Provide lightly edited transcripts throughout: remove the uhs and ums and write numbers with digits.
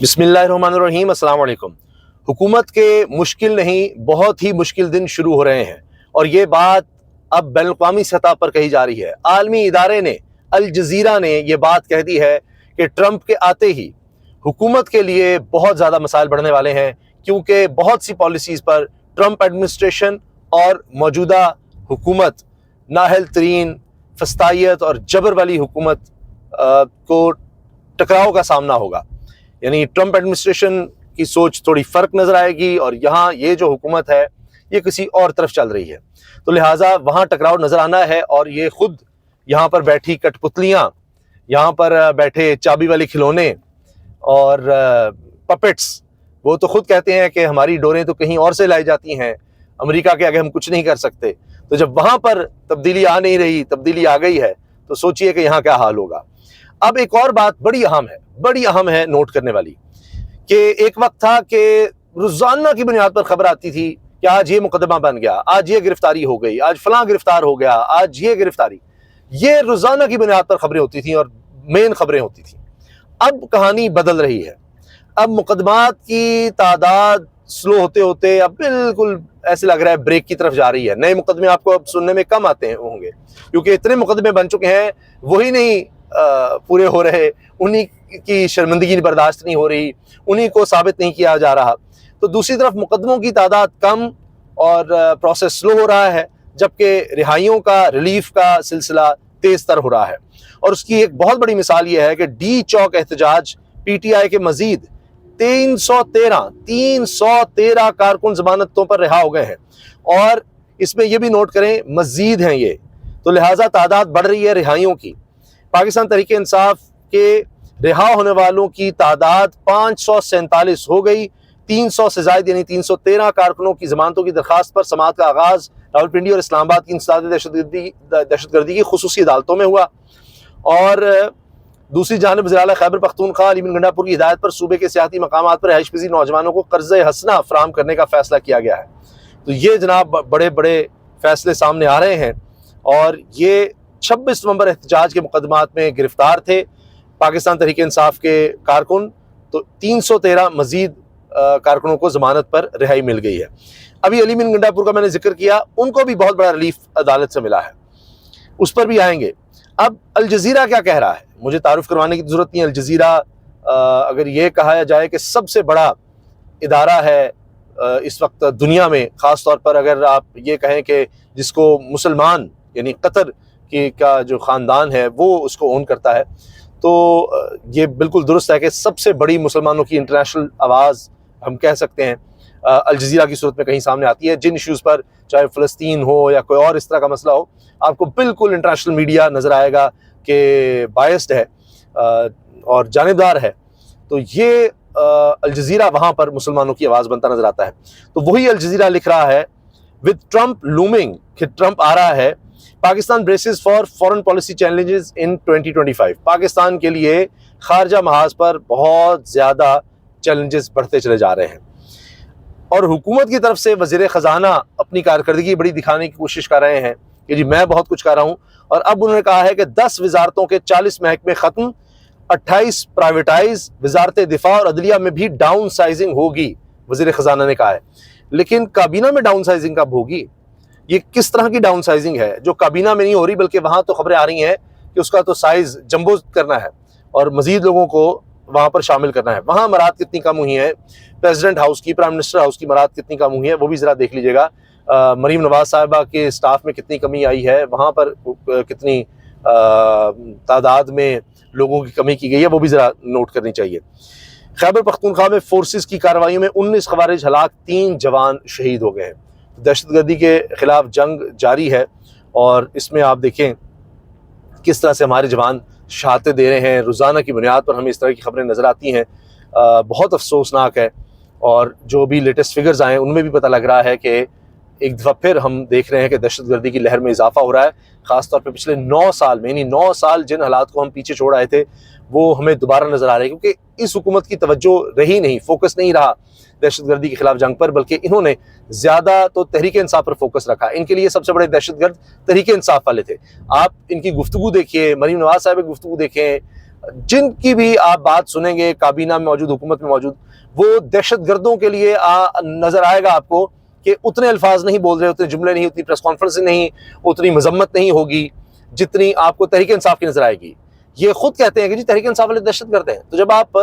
बिस्मिल्लाहिर्रहमानिर्रहीम, अस्सलाम वालेकुम। हुकूमत के मुश्किल नहीं, बहुत ही मुश्किल दिन शुरू हो रहे हैं और ये बात अब बैनुल-अक़वामी सतह पर कही जा रही है। आलमी इदारे ने, अल जज़ीरा ने ये बात कह दी है कि ट्रंप के आते ही हुकूमत के लिए बहुत ज़्यादा मसाइल बढ़ने वाले हैं, क्योंकि बहुत सी पॉलिसीज़ पर ट्रंप एडमिनिस्ट्रेशन और मौजूदा हुकूमत नाअहल तरीन फस्तायत और जबर वाली हुकूमत को टकराव का सामना होगा। यानी ट्रंप एडमिनिस्ट्रेशन की सोच थोड़ी फ़र्क नज़र आएगी और यहाँ ये जो हुकूमत है ये किसी और तरफ चल रही है, तो लिहाजा वहाँ टकराव नज़र आना है। और ये खुद यहाँ पर बैठी कठपुतलियाँ, यहाँ पर बैठे चाबी वाले खिलौने और पपेट्स, वो तो खुद कहते हैं कि हमारी डोरें तो कहीं और से लाई जाती हैं, अमेरिका के आगे हम कुछ नहीं कर सकते। तो जब वहाँ पर तब्दीली आ नहीं रही, तब्दीली आ गई है, तो सोचिए कि यहाँ क्या हाल होगा। अब एक और बात बड़ी अहम है नोट करने वाली, कि एक वक्त था कि रोजाना की बुनियाद पर खबर आती थी कि आज ये मुकदमा बन गया, आज ये गिरफ्तारी हो गई, आज फलां गिरफ्तार हो गया, आज ये गिरफ्तारी, ये रोजाना की बुनियाद पर खबरें होती थी और मेन खबरें होती थी। अब कहानी बदल रही है। अब मुकदमात की तादाद स्लो होते होते अब बिल्कुल ऐसे लग रहा है ब्रेक की तरफ जा रही है। नए मुकदमे आपको अब सुनने में कम आते होंगे, क्योंकि इतने मुकदमे बन चुके हैं, वही नहीं पूरे हो रहे, उन्हीं की शर्मिंदगी बर्दाश्त नहीं हो रही, उन्हीं को साबित नहीं किया जा रहा। तो दूसरी तरफ मुकदमों की तादाद कम और प्रोसेस स्लो हो रहा है, जबकि रिहाइयों का, रिलीफ का सिलसिला तेज तर हो रहा है। और उसकी एक बहुत बड़ी मिसाल यह है कि डी चौक एहतजाज पीटीआई के मजीद 313 कारकुन जमानतों पर रिहा हो गए हैं, और इसमें यह भी नोट करें मजीद हैं ये, तो लिहाजा तादाद बढ़ रही है रिहाइयों की। पाकिस्तान तहरीक इंसाफ के रिहा होने वालों की तादाद 547 हो गई। 300 से ज्यादा यानी 313 कारकुनों की जमानतों की दरखास्त पर समाअत का आगाज रावलपिंडी और इस्लामाबाद की इंसदाद दहशतगर्दी की खुसूसी अदालतों में हुआ। और दूसरी जानब वज़ीर आला खैबर पख्तूनख्वा अली बिन गंडापुर की हिदायत पर सूबे के सियाती मकामात पर रिहाइश पज़ीर नौजवानों को कर्ज़ हसना फराहम करने का फैसला किया गया है। तो ये जनाब बड़े बड़े फैसले सामने आ रहे हैं, और ये 26 नवंबर एहतजाज के मुकदमात में गिरफ्तार थे पाकिस्तान तहरीक इंसाफ के कारकुन, तो 313 मजीद कारकुनों को जमानत पर रिहाई मिल गई है। अभी अली बिन गंडापुर का मैंने जिक्र किया, उनको भी बहुत बड़ा रिलीफ अदालत से मिला है, उस पर भी आएंगे। अब अल जज़ीरा क्या कह रहा है, मुझे तारुफ करवाने की जरूरत नहीं। अल जज़ीरा अगर ये कहा जाए कि सबसे बड़ा इदारा है इस वक्त दुनिया में, ख़ास तौर पर अगर आप ये कहें कि जिसको मुसलमान यानी कतर का जो ख़ानदान है वो उसको ओन करता है, तो ये बिल्कुल दुरुस्त है कि सबसे बड़ी मुसलमानों की इंटरनेशनल आवाज़ हम कह सकते हैं अल जज़ीरा की सूरत में कहीं सामने आती है। जिन इश्यूज़ पर, चाहे फ़लस्तीन हो या कोई और इस तरह का मसला हो, आपको बिल्कुल इंटरनेशनल मीडिया नज़र आएगा कि बायस्ड है और जानिबदार है। तो ये अल जज़ीरा वहाँ पर मुसलमानों की आवाज़ बनता नज़र आता है। तो वही अल जज़ीरा लिख रहा है, विद ट्रंप लूमिंग, कि ट्रंप आ रहा है, Pakistan braces for foreign policy challenges in 2025। Pakistan के लिए खारजा महाज पर बहुत ज़्यादा चैलेंजेस बढ़ते चले जा रहे हैं, और हुकूमत की तरफ से वज़ीर ख़जाना अपनी कारकर्दगी बड़ी दिखाने की कोशिश कर रहे हैं कि जी मैं बहुत कुछ कर रहा हूँ। और अब उन्होंने कहा है कि 10 वजारतों के 40 महकमे ख़त्म, 28 प्राइवेटाइज, वजारत दिफा और अदलिया में भी डाउन साइजिंग होगी, वज़ीर ख़जाना ने कहा है। लेकिन काबीना में डाउन साइजिंग कब होगी? ये किस तरह की डाउन साइजिंग है जो काबीना में नहीं हो रही, बल्कि वहाँ तो खबरें आ रही हैं कि उसका तो साइज़ जम्बो करना है और मज़ीद लोगों को वहाँ पर शामिल करना है। वहाँ मराद कितनी कम हुई हैं, प्रेसिडेंट हाउस की, प्राइम मिनिस्टर हाउस की मराद कितनी कम हुई है, वो भी ज़रा देख लीजिएगा। मरीम नवाज साहिबा के स्टाफ में कितनी कमी आई है, वहाँ पर कितनी तादाद में लोगों की कमी की गई है, वो भी ज़रा नोट करनी चाहिए। खैबर पख्तूनख्वा में फोर्सेस की कार्रवाइयों में 19 खवारिज हलाक, 3 जवान शहीद हो गए हैं। दहशतगर्दी के खिलाफ जंग जारी है, और इसमें आप देखें किस तरह से हमारे जवान शहादतें दे रहे हैं। रोज़ाना की बुनियाद पर हमें इस तरह की खबरें नज़र आती हैं, बहुत अफसोसनाक है। और जो भी लेटेस्ट फिगर्स आए उनमें भी पता लग रहा है कि एक दफ़ा फिर हम देख रहे हैं कि दहशतगर्दी की लहर में इजाफा हो रहा है। ख़ासतौर पर पिछले 9 साल में, यानी 9 साल जिन हालात को हम पीछे छोड़ आए थे, वो हमें दोबारा नज़र आ रहे हैं, क्योंकि इस हुकूमत की तवज्जो रही नहीं, फोकस नहीं रहा दहशतगर्दी के खिलाफ जंग पर, बल्कि इन्होंने ज़्यादा तो तहरीक इंसाफ पर फोकस रखा। इनके लिए सबसे बड़े दहशतगर्द तहरीक इंसाफ वाले थे। आप इनकी गुफ्तगू देखिए, मरीम नवाज साहब की गुफ्तगू देखें, जिनकी भी आप बात सुनेंगे काबीना में मौजूद, हुकूमत में मौजूद, वो दहशत गर्दों के लिए नजर आएगा आपको कि उतने अल्फाज नहीं बोल रहे, उतने जुमले नहीं, उतनी प्रेस कॉन्फ्रेंस नहीं, उतनी मजम्मत नहीं होगी जितनी आपको तहरीक इंसाफ की नजर आएगी। ये खुद कहते हैं कि जी तहरीक इंसाफ वाले दहशत गर्द हैं। तो जब आप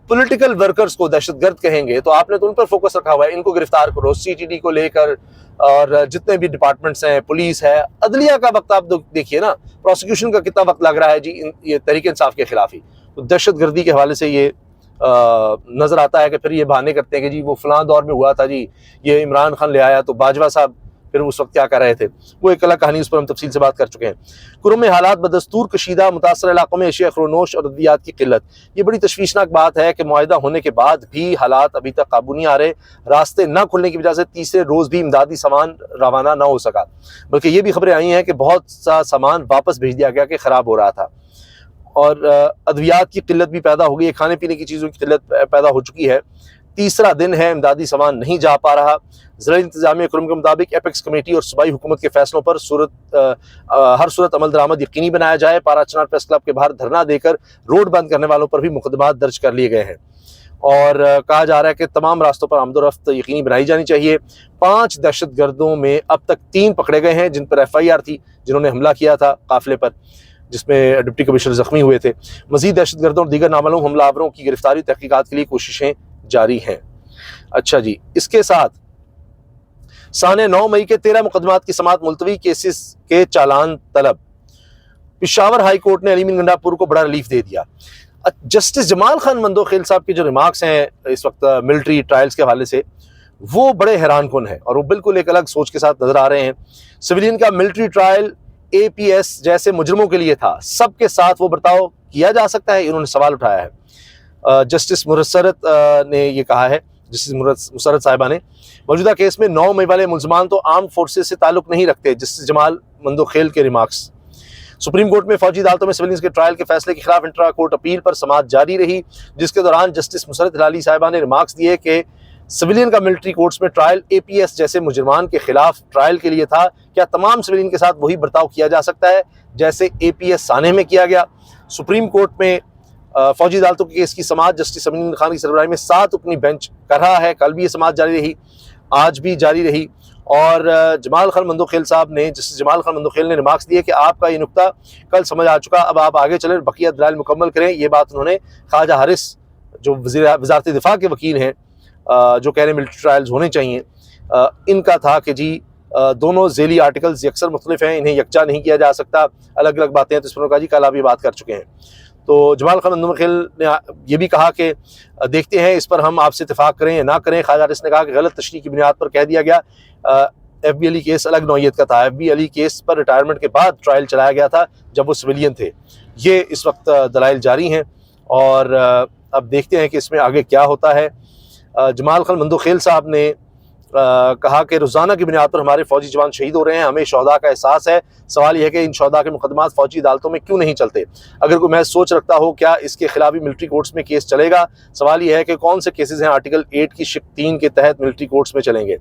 पॉलिटिकल वर्कर्स को दहशतगर्द कहेंगे तो आपने तो उन पर फोकस रखा हुआ है, इनको गिरफ्तार करो, सीटीडी को लेकर, और जितने भी डिपार्टमेंट्स हैं, पुलिस है, अदलिया का वक्त आप देखिए ना, प्रोसिक्यूशन का कितना वक्त लग रहा है जी ये तहरीक इंसाफ के खिलाफ ही। तो दहशतगर्दी के हवाले से ये नजर आता है कि फिर ये बहाने करते हैं कि जी वो फलां दौर में हुआ था जी, ये इमरान खान ले आया, तो बाजवा साहब फिर उस वक्त क्या कर रहे थे, वो एक अलग कहानी, उस पर हम तफसील से बात कर चुके हैं। कुर्म में हालात बदस्तूर कशीदा, मुतासर इलाकों में अशिया खरोनोश और अद्वियात की किल्लत। ये बड़ी तशवीशनाक बात है कि मुआहिदा होने के बाद भी हालात अभी तक काबू नहीं आ रहे। रास्ते न खुलने की वजह से तीसरे रोज़ भी इमदादी सामान रवाना ना हो सका, बल्कि ये भी खबरें आई हैं कि बहुत सा सामान वापस भेज दिया गया कि ख़राब हो रहा था। और अद्वियात की किल्लत भी पैदा हो गई है, खाने पीने की चीज़ों की किल्लत पैदा हो चुकी है। तीसरा दिन है इमदादी सामान नहीं जा पा रहा। ज़िला इंतज़ामिया कुर्म के मुताबिक एपेक्स कमेटी और सूबाई हुकूमत के फैसलों पर हर सूरत अमल दरामद यकीनी बनाया जाए। पारा चनार प्रेस क्लब के बाहर धरना देकर रोड बंद करने वालों पर भी मुकदमात दर्ज कर लिए गए हैं और कहा जा रहा है कि तमाम रास्तों पर आमदोरफ्त यकीनी बनाई जानी चाहिए। 5 दहशत गर्दों में अब तक 3 पकड़े गए हैं जिन पर FIR थी, जिन्होंने हमला किया था काफिले पर, जिसमें डिप्टी कमिश्नर जख्मी हुए थे। मजीद दहशत गर्दों और दीगर नामालूम हमलावरों की गिरफ्तारी तहकीकात के लिए कोशिशें जारी हैं। अच्छा जी, इसके साथ साने 9 मई के 13 मुकदमात की समाअत मुलतवी, केसेस के चालान तलब। पेशावर हाई कोर्ट ने अलीमीन गंडापुर को बड़ा रिलीफ दे दिया। जस्टिस जमाल खान मंदोखेल साहब के जो रिमार्क्स हैं इस वक्त मिलिट्री ट्रायल्स के हवाले से, वो बड़े हैरान कुन है और वो बिल्कुल एक अलग सोच के साथ नजर आ रहे हैं। सिविलियन का मिलिट्री ट्रायल APS जैसे मुजरमों के लिए था, सबके साथ वो बर्ताव किया जा सकता है, इन्होंने सवाल उठाया है। जस्टिस मुसरत ने ये कहा है, जस्टिस मुसरत साहिबा ने, मौजूदा केस में 9 मई वाले मुलजमान तो आर्म फोर्सेस से ताल्लुक नहीं रखते। जस्टिस जमाल मंदोखेल के रिमार्क्स। सुप्रीम कोर्ट में फौजी अदालतों में सिविलियंस के ट्रायल के फैसले के खिलाफ इंट्रा कोर्ट अपील पर समाअत जारी रही, जिसके दौरान जस्टिस मुसरत हिलाली साहिबा ने रिमार्क्स दिए कि सिविलियन का मिलिट्री कोर्ट्स में ट्रायल APS जैसे मुजरमान के खिलाफ ट्रायल के लिए था। क्या तमाम सिविलियन के साथ वही बर्ताव किया जा सकता है जैसे APS साने में किया गया? सुप्रीम कोर्ट में फौजी अदालतों के केस की समाअत जस्टिस अमीन खान की सरबराही में 7 रुकनी बेंच कर रहा है। कल भी ये समाअत जारी रही, आज भी जारी रही। और जमाल खान मंदोखेल साहब ने, जस्टिस जमाल खान मंदोखेल ने रिमार्क्स दिए कि आपका ये नुक्ता कल समझ आ चुका, अब आप आगे चलें, बकिया दलाइल मुकम्मल करें। ये बात उन्होंने ख्वाजा हारिस जो वज़ारत दिफा के वकील हैं, जो कह रहे हैं मिलिट्री ट्रायल्स होने चाहिए, इनका था कि जी दोनों झेली आर्टिकल्स अक्सर मुख्तलिफ हैं, इन्हें यकजा नहीं किया जा सकता, अलग अलग बातें हैं। तो इस पर कहा जी कल आप ये बात कर चुके हैं। तो जमाल खान मंदोखेल ने यह भी कहा कि देखते हैं इस पर हम आपसे इत्तेफाक करें या ना करें। ख्वाजा हारिस ने कहा कि गलत तशरीह की बुनियाद पर कह दिया गया। FB अली केस अलग नौयत का था। FB अली केस पर रिटायरमेंट के बाद ट्रायल चलाया गया था जब वो सिविलियन थे। ये इस वक्त दलाइल जारी हैं और अब देखते हैं कि इसमें आगे क्या होता है। जमाल खान मंदोखेल साहब ने कहा कि रोज़ाना की बुनियाद पर हमारे फौजी जवान शहीद हो रहे हैं, हमें शहदा का एहसास है। सवाल यह है कि इन शहदा के मुकदमात फौजी अदालतों में क्यों नहीं चलते? अगर कोई महज सोच रखता हो क्या इसके खिलाफ भी मिलिट्री कोर्ट्स में केस चलेगा? सवाल यह है कि कौन से केसेस हैं आर्टिकल 8 की शिक 3 के तहत मिलिट्री कोर्ट्स में चलेंगे?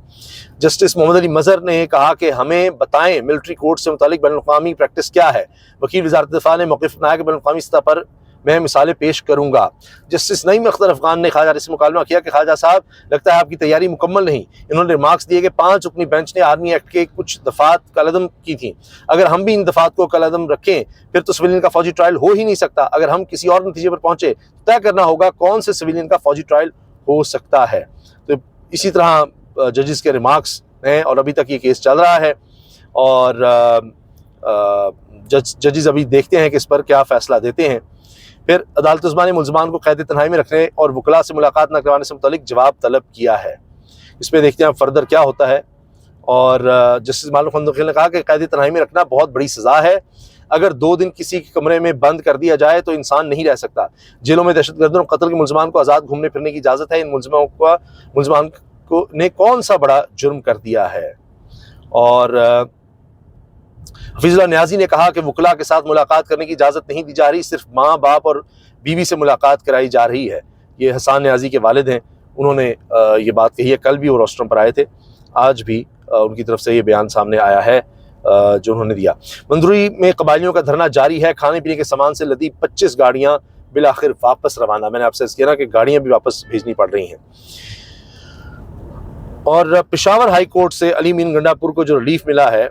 जस्टिस मोहम्मद अली मजहर ने कहा कि हमें बताएं मिलिट्री कोर्ट से मुतालिक बैनुल-अक़वामी प्रैक्टिस क्या है। वकील वज़ारत दिफा ने मौक़िफ़ अपनाया कि बैनुल-अक़वामी सतह पर मैं मिसालें पेश करूंगा। जस्टिस नईम अख्तर अफगान ने ख्वाजा से मुकालमा किया कि ख्वाजा साहब लगता है आपकी तैयारी मुकम्मल नहीं। इन्होंने रिमार्क्स दिए कि 5 रुकनी बेंच ने आर्मी एक्ट के कुछ दफात कलअदम की थी। अगर हम भी इन दफात को कलअदम रखें फिर तो सिविलियन का फौजी ट्रायल हो ही नहीं सकता। अगर हम किसी और नतीजे पर पहुंचे तय करना होगा कौन से सिविलियन का फौजी ट्रायल हो सकता है। तो इसी तरह जजेस के रिमार्क्स हैं और अभी तक ये केस चल रहा है और जजेस अभी देखते हैं कि इस पर क्या फैसला देते हैं। फिर अदालत-उज़्मा ने मुलज़मान को कैद तन्हाई में रखने और वकला से मुलाकात न करवाने से मुतालिक जवाब तलब किया है। इस पर देखते हैं फर्दर क्या होता है। और जस्टिस मालूम खंदोखेल ने कहा कि कैद तन्हाई में रखना बहुत बड़ी सज़ा है। अगर 2 दिन किसी के कमरे में बंद कर दिया जाए तो इंसान नहीं रह सकता। जेलों में दहशतगर्दों और कत्ल के मुलज़मान को आज़ाद घूमने फिरने की इजाज़त है। इन मुलज़मान को ने कौन सा बड़ा जुर्म कर दिया है? और हफीजुल्लाह न्याजी ने कहा कि वकला के साथ मुलाकात करने की इजाज़त नहीं दी जा रही, सिर्फ माँ बाप और बीवी से मुलाकात कराई जा रही है। ये हसन न्याजी के वालिद हैं, उन्होंने ये बात कही है। कल भी वो रोस्ट्रम पर आए थे, आज भी उनकी तरफ से ये बयान सामने आया है। जो उन्होंने दिया। मंदरुई में कबायलियों का धरना जारी है, खाने पीने के सामान से लदी 25 गाड़ियाँ बिलाखिर वापस रवाना। मैंने आपसे किया ना कि गाड़ियाँ भी वापस भेजनी पड़ रही हैं। और पेशावर हाई कोर्ट से अली मीन गंडापुर को जो रिलीफ मिला है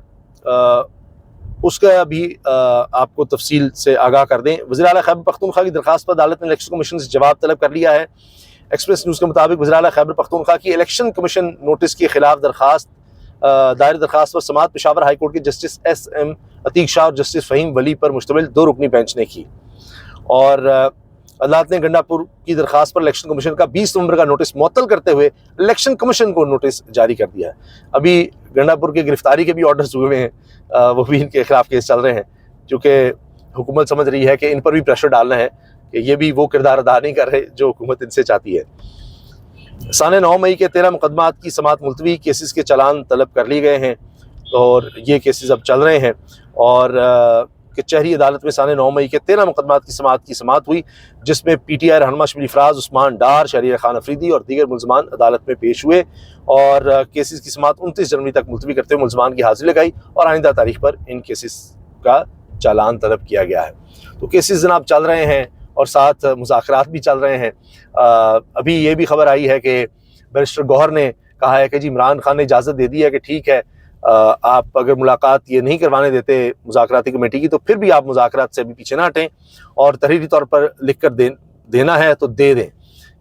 उसका भी आपको तफसील से आगाह कर दें। वज़ीर आला खैबर पख्तूनख्वा की दरखास्त पर अदालत ने इलेक्शन कमीशन से जवाब तलब कर लिया है। एक्सप्रेस न्यूज़ के मुताबिक वज़ीर आला खैबर पख्तूनख्वा की इलेक्शन कमीशन नोटिस के खिलाफ दायर दरखास्त पर समाअत पेशावर हाई कोर्ट के जस्टिस SM अतीक शाह और जस्टिस फ़हीम वली पर मुश्तमिल 2 रुकनी बेंच ने की। और अदालत ने गंडापुर की दरखास्त पर इलेक्शन कमीशन का 20 नवंबर का नोटिस मुअत्तल करते हुए इलेक्शन कमीशन को नोटिस जारी कर दिया है। अभी गंडापुर की गिरफ्तारी के भी ऑर्डर्स हुए हैं, वो भी इनके खिलाफ केस चल रहे हैं, क्योंकि हुकूमत समझ रही है कि इन पर भी प्रेशर डालना है कि ये भी वो किरदार अदा नहीं कर रहे जो हुकूमत इनसे चाहती है। साने 9 मई के 13 मुकदमात की समाअत मुलतवी, केसेस के चालान तलब कर लिए गए हैं और ये केसेस अब चल रहे हैं। और कचहरी अदालत में साने 9 मई के 13 मुकदमात की समाअत हुई, जिसमें PTI रहनुमा शबीर फराज, उस्मान डार, शहरियार खान अफरीदी और दीगर मुलजमान अदालत में पेश हुए और केसेस की समाअत 29 जनवरी तक मुलतवी करते हुए मुलजमान की हाजिरी लगाई और आइंदा तारीख पर इन केसेस का चालान तलब किया गया है। तो केसेस जनाब चल रहे हैं और साथ मुज़ाकरात भी चल रहे हैं। अभी ये भी खबर आई है कि बैरिस्टर गौहर ने कहा है कि जी इमरान खान ने इजाज़त दे दी है कि ठीक है, आप अगर मुलाकात ये नहीं करवाने देते मुज़ाकराती कमेटी की तो फिर भी आप मुज़ाकरात से अभी पीछे ना हटें और तहरीरी तौर पर लिख कर देना है तो दे दें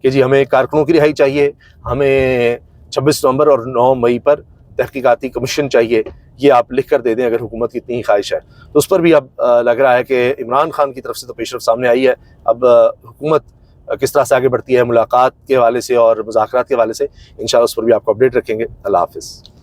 कि जी हमें कारकुनों की रिहाई चाहिए, हमें 26 नवंबर और 9 मई पर तहकीकाती कमीशन चाहिए, ये आप लिख कर दे दें अगर हुकूमत की इतनी ख्वाहिश है। तो उस पर भी अब लग रहा है कि इमरान खान की तरफ से तो पेशरफ सामने आई है। अब हुकूमत किस तरह से आगे बढ़ती है मुलाकात के हवाले से और मुज़ाकरात के हवाले से, इंशाअल्लाह उस पर भी आपको अपडेट रखेंगे। अल्लाह हाफ़िज़।